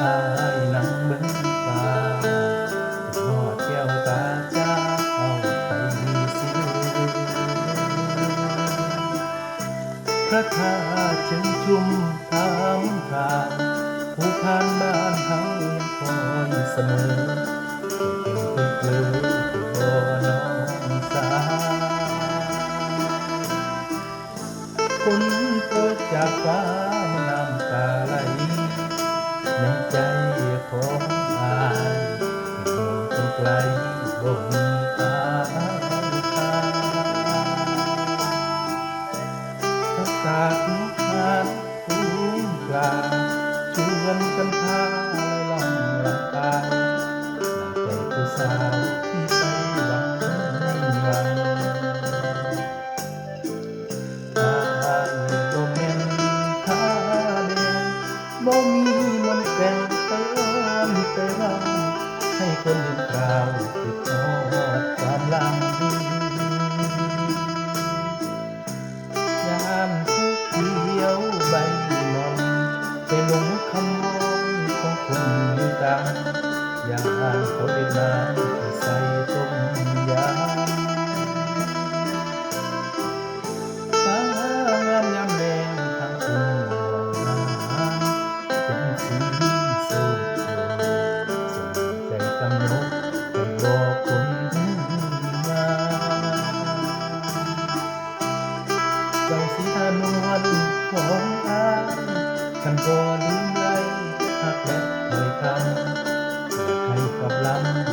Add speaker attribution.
Speaker 1: อายนั่งเบิ่งฟ้าคิดฮอดแก้วตาจ้าเอาไปซื้อพระธาตุเชิงชุมถามทางผู้ผ่านบ้านเฮายังคอยเสมอเป็นเกลือผู้บ่น้องสาฝนโปรยจากฟ้าน้ำตาไหลในใจของอายมองคนไกลบ่มีทางประกาศหานทุ่งกลางชวนกันพาลอยล่องลำตายน้ำใจผู้สาวที่ใส่หวังหวังบ่แม่นท่าแดงบ่มีมนต์แต่งไปอ้อนไปรำให้คนลืมคราวคิดฮอดความหลังยามทุกเขียวใบหม่อนไปหลงคำมองของคนมีตังยามเขาได้น้ำไปใส่ต้มยำฟ้างามยามแลงทางทุ่งมองน้ำเป็นสีส้มสนใจกำนกไปบอกคนงามเจ้าสีทานวลของอายฉันบ่ลืมไหลหักและถ้อยคำให้กับลำ